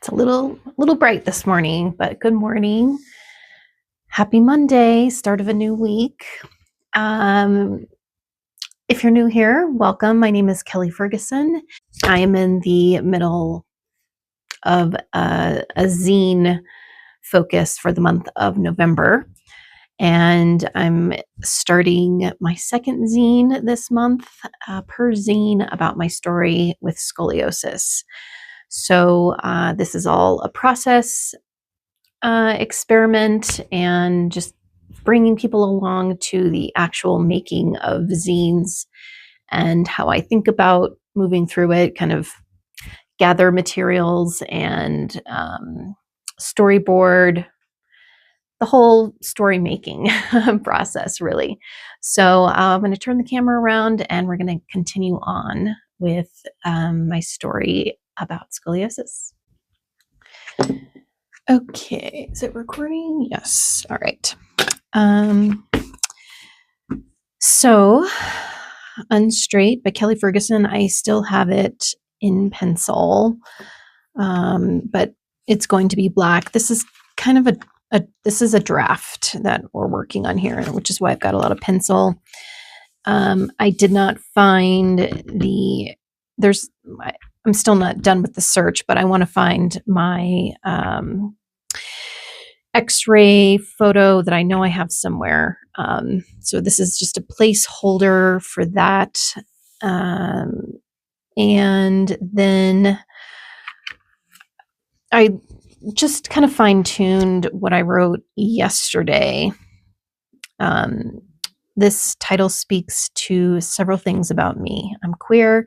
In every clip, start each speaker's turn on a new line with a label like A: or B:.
A: It's a little bright this morning, but good morning. Happy Monday, start of a new week. Um, if you're new here, welcome. My name is Kelly Ferguson. I am in the middle of a zine focus for the month of November, and I'm starting my second zine this month, per zine about my story with scoliosis. So this is all a process experiment and just bringing people along to the actual making of zines and how I think about moving through it, kind of gather materials and storyboard, the whole story making process, really. So I'm going to turn the camera around and we're going to continue on with my story about scoliosis. Okay, is it recording? Yes. All right. So Unstraight by Kelly Ferguson, I still have it in pencil, but it's going to be black. This is kind of this is a draft that we're working on here, which is why I've got a lot of pencil. I did not find I'm still not done with the search, but I want to find my X-ray photo that I know I have somewhere. So this is just a placeholder for that. And then I just kind of fine-tuned what I wrote yesterday. This title speaks to several things about me. I'm queer.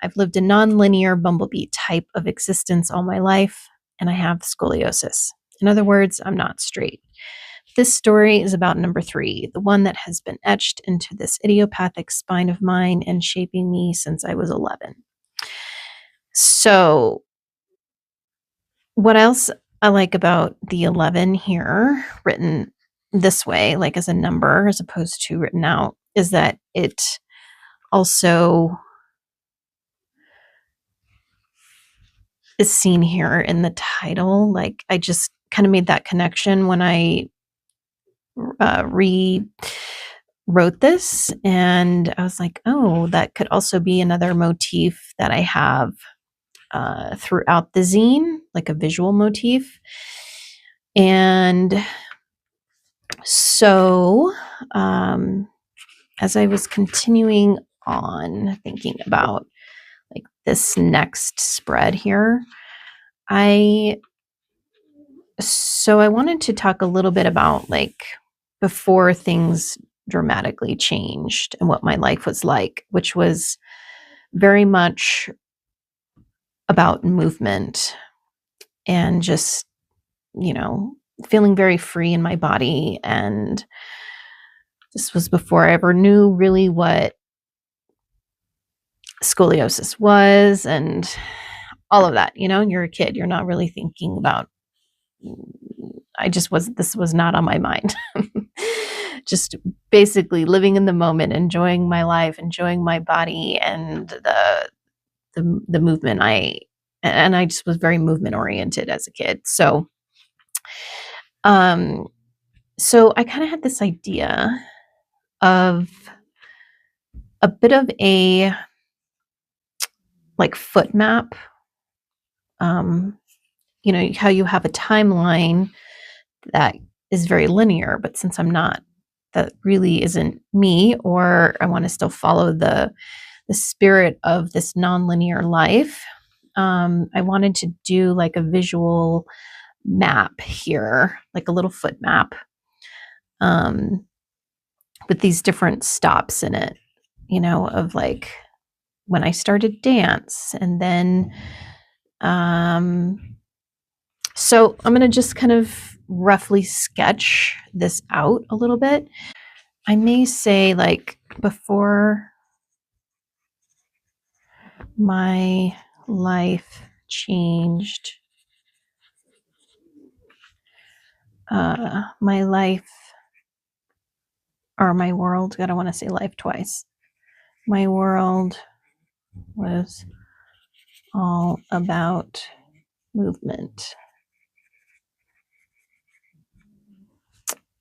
A: I've lived a non-linear bumblebee type of existence all my life, and I have scoliosis. In other words, I'm not straight. This story is about number 3, the one that has been etched into this idiopathic spine of mine and shaping me since I was 11. So what else I like about the 11 here, written this way, like as a number as opposed to written out, is that it also is seen here in the title. Like I just kind of made that connection when I rewrote this, and I was like, oh, that could also be another motif that I have throughout the zine, like a visual motif. And so as I was continuing on thinking about like this next spread here, I wanted to talk a little bit about like before things dramatically changed and what my life was like, which was very much about movement and just, feeling very free in my body. And this was before I ever knew really what scoliosis was and all of that. You're a kid, you're not really thinking about, this was not on my mind. Just basically living in the moment, enjoying my life, enjoying my body and the movement. I just was very movement oriented as a kid. So I kind of had this idea of a bit of a like foot map. How you have a timeline that is very linear, but since I'm not, that really isn't me, or I want to still follow the spirit of this nonlinear life. I wanted to do like a visual map here, like a little foot map, with these different stops in it, of like when I started dance. And then, so I'm going to just kind of roughly sketch this out a little bit. I may say like before my life changed, my life or my world, I don't want to say life twice. My world was all about movement.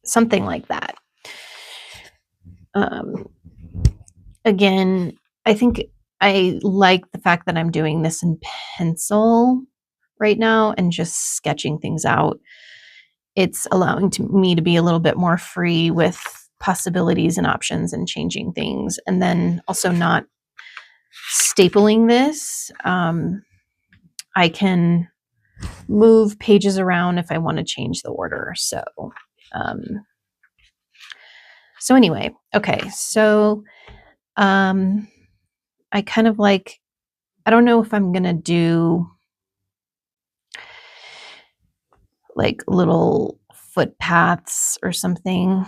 A: Something like that. Again, I think I like the fact that I'm doing this in pencil right now and just sketching things out. It's allowing me to be a little bit more free with possibilities and options and changing things, and then also not stapling this. I can move pages around if I want to change the order. So anyway, okay. So I kind of like, I don't know if I'm going to do like little footpaths or something,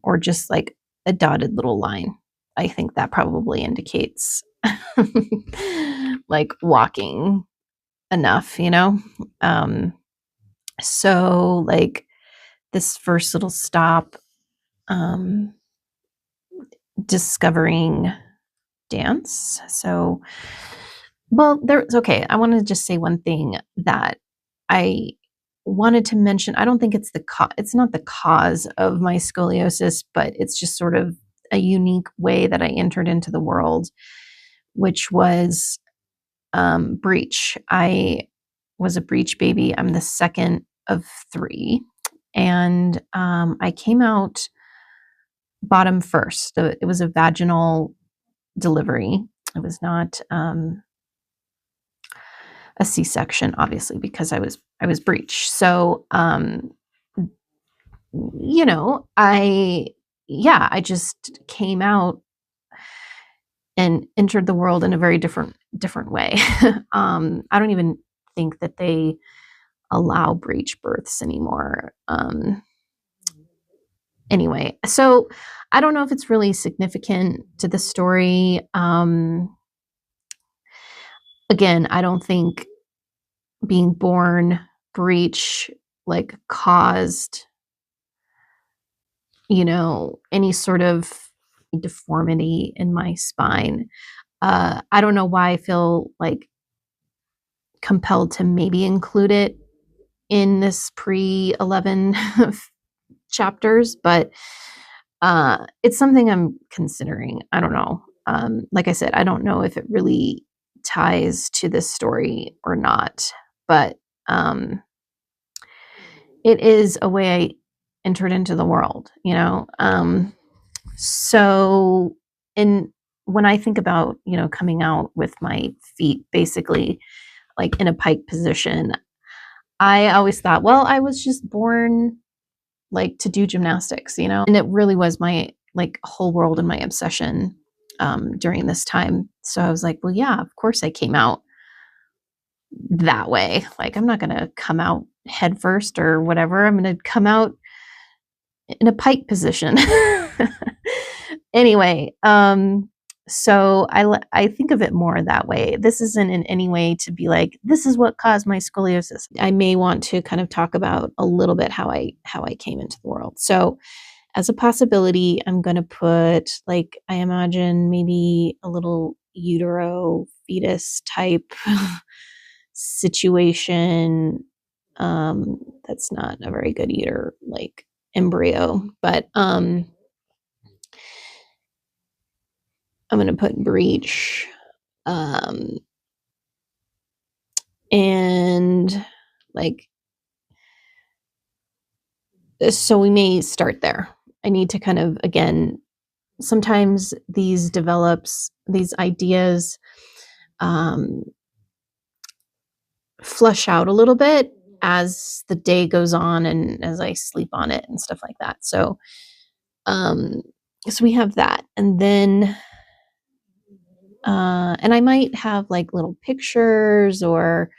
A: or just like a dotted little line. I think that probably indicates like walking enough, you know? So like this first little stop, discovering dance. So, well, there's okay. I want to just say one thing that I wanted to mention. I don't think it's it's not the cause of my scoliosis, but it's just sort of a unique way that I entered into the world, which was breech. I was a breech baby. I'm the second of three, and I came out bottom first. So it was a vaginal delivery. It was not a C-section, obviously, because I was breech. So, you know, I just came out and entered the world in a very different way. I don't even think that they allow breech births anymore. Anyway, so I don't know if it's really significant to the story. Again, I don't think being born breech like caused, you know, any sort of deformity in my spine. I don't know why I feel like compelled to maybe include it in this pre-11 chapters, but it's something I'm considering. I don't know. Like I said, I don't know if it really ties to this story or not, but it is a way I entered into the world, you know? So in when I think about, you know, coming out with my feet basically like in a pike position, I always thought, well, I was just born like to do gymnastics, you know? And it really was my like whole world and my obsession during this time. So I was like, well, yeah, of course I came out that way. Like, I'm not going to come out head first or whatever. I'm going to come out in a pike position. Anyway, so I think of it more that way. This isn't in any way to be like, this is what caused my scoliosis. I may want to kind of talk about a little bit how I came into the world. So as a possibility, I'm going to put, like, I imagine maybe a little utero fetus type situation. That's not a very good uter, like embryo, but I'm going to put breech. And like, so we may start there. I need to kind of, again, sometimes these ideas flush out a little bit as the day goes on and as I sleep on it and stuff like that. So so we have that, and then and I might have like little pictures or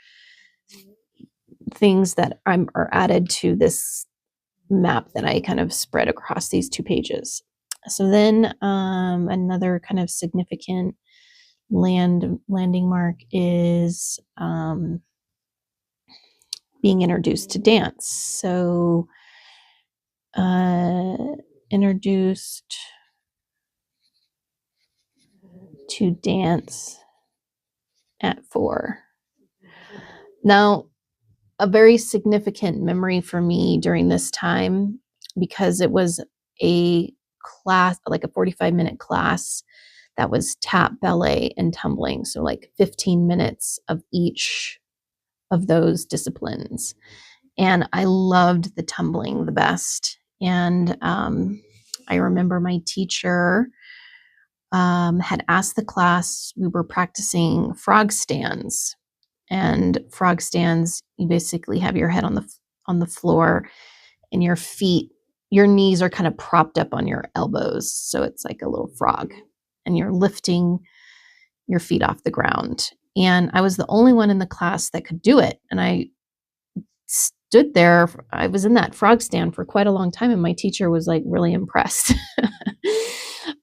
A: things that are added to this map that I kind of spread across these two pages. So then another kind of significant landing mark is being introduced to dance. So introduced to dance at 4. Now, a very significant memory for me during this time, because it was a class, like a 45-minute class that was tap, ballet, and tumbling. So like 15 minutes of each of those disciplines. And I loved the tumbling the best. And I remember my teacher had asked the class, we were practicing frog stands. And frog stands, you basically have your head on the floor and your feet, your knees are kind of propped up on your elbows. So it's like a little frog and you're lifting your feet off the ground. And I was the only one in the class that could do it. And I stood there. I was in that frog stand for quite a long time. And my teacher was like really impressed.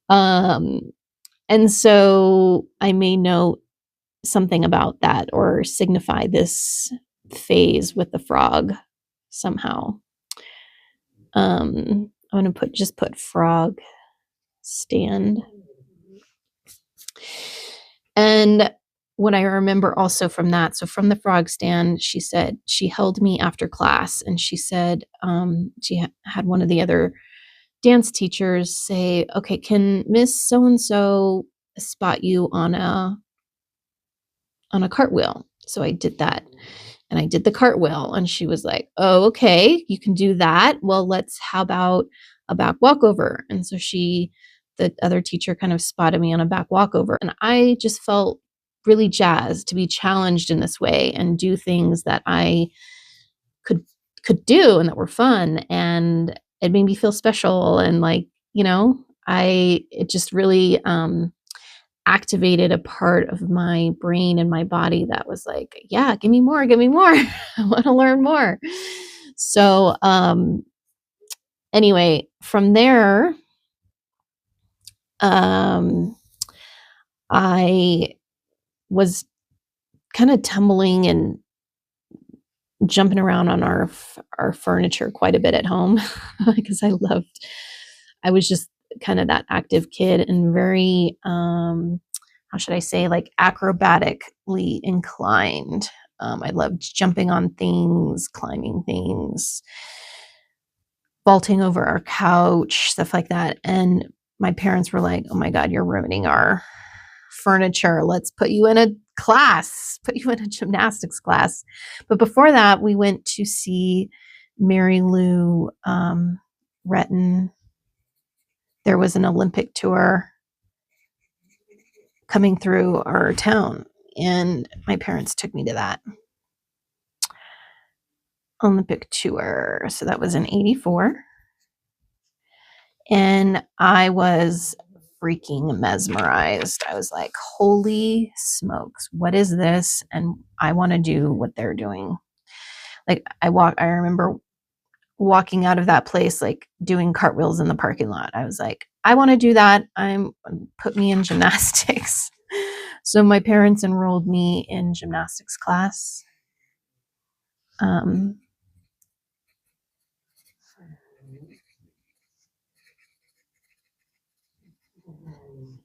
A: And so I may note something about that or signify this phase with the frog somehow. I'm going to just put frog stand. And what I remember also from that, so from the frog stand, she said, she held me after class and she said, she had one of the other dance teachers say, okay, can Miss So-and-so spot you on a cartwheel? So I did that. And I did the cartwheel and she was like, oh, okay, you can do that. Well, how about a back walkover? And so the other teacher kind of spotted me on a back walkover. And I just felt really jazzed to be challenged in this way and do things that I could do and that were fun. And it made me feel special. And like, it just really, activated a part of my brain and my body that was like, yeah, give me more. I want to learn more. So, anyway, from there, I was kind of tumbling and jumping around on our furniture quite a bit at home because I was just kind of that active kid and very, how should I say, like acrobatically inclined. I loved jumping on things, climbing things, vaulting over our couch, stuff like that. And my parents were like, oh my God, you're ruining our furniture. Let's put you in a gymnastics class. But before that, we went to see Mary Lou Retton. There was an Olympic tour coming through our town, and my parents took me to that Olympic tour. So that was in 84. And I was freaking mesmerized. I was like, holy smokes, what is this? And I want to do what they're doing. Like I remember walking out of that place, like doing cartwheels in the parking lot. I was like, I want to do that. Put me in gymnastics. So my parents enrolled me in gymnastics class.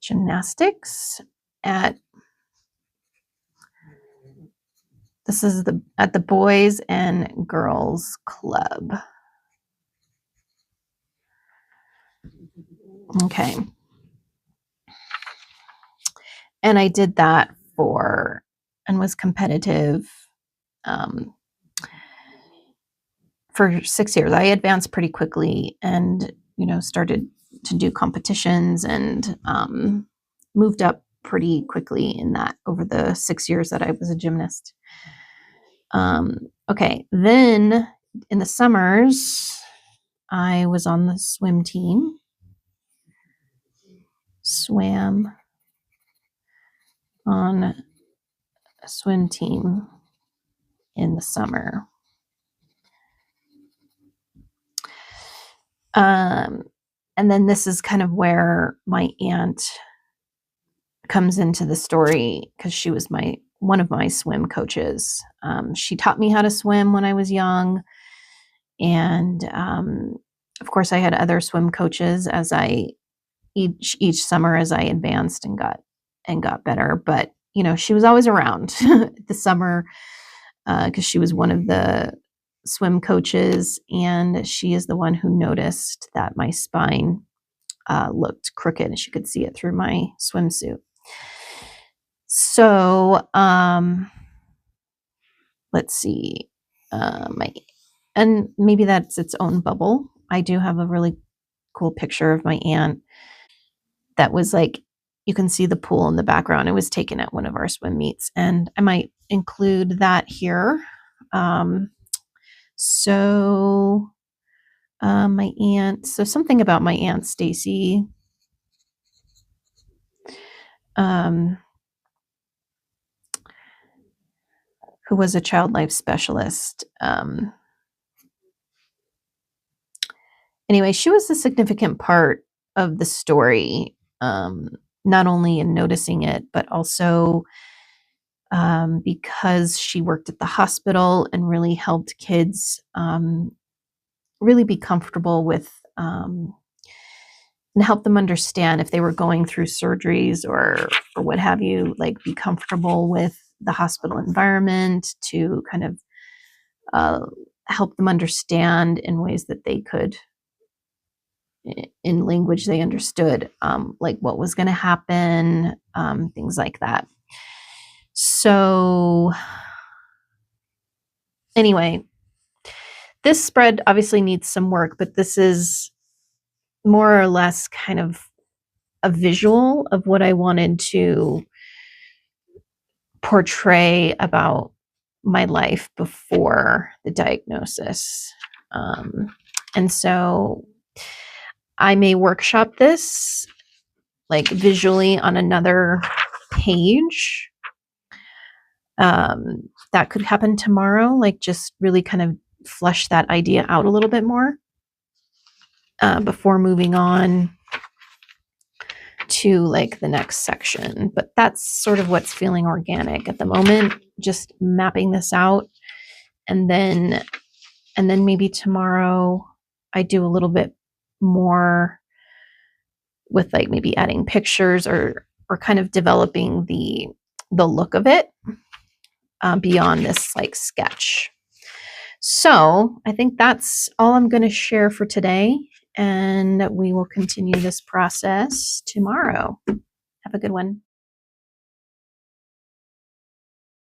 A: Gymnastics at the Boys and Girls Club. Okay. And I did that and was competitive for 6 years. I advanced pretty quickly and, started to do competitions and moved up pretty quickly in that over the 6 years that I was a gymnast. Okay. Then in the summers, I was on the swim team. Swam on a swim team in the summer. And then this is kind of where my aunt comes into the story because she was one of my swim coaches. She taught me how to swim when I was young. And of course, I had other swim coaches as each summer as I advanced and got better. But, she was always around the summer. because she was one of the swim coaches, and she is the one who noticed that my spine looked crooked, and she could see it through my swimsuit. So let's see, and maybe that's its own bubble. I do have a really cool picture of my aunt that was like, you can see the pool in the background. It was taken at one of our swim meets, and I might include that here. So my aunt, so something about my aunt Stacy, who was a child life specialist. Anyway, she was a significant part of the story, not only in noticing it, but also because she worked at the hospital and really helped kids really be comfortable with and help them understand if they were going through surgeries or what have you, like be comfortable with the hospital environment, to kind of help them understand in ways that they could, in language they understood, like what was going to happen, things like that. So anyway, this spread obviously needs some work, but this is more or less kind of a visual of what I wanted to portray about my life before the diagnosis. And so I may workshop this like visually on another page. That could happen tomorrow, like just really kind of flesh that idea out a little bit more before moving on to like the next section. But that's sort of what's feeling organic at the moment, just mapping this out. And then maybe tomorrow I do a little bit more with like maybe adding pictures or kind of developing the look of it beyond this like sketch. So I think that's all I'm going to share for today, and we will continue this process tomorrow. Have a good one.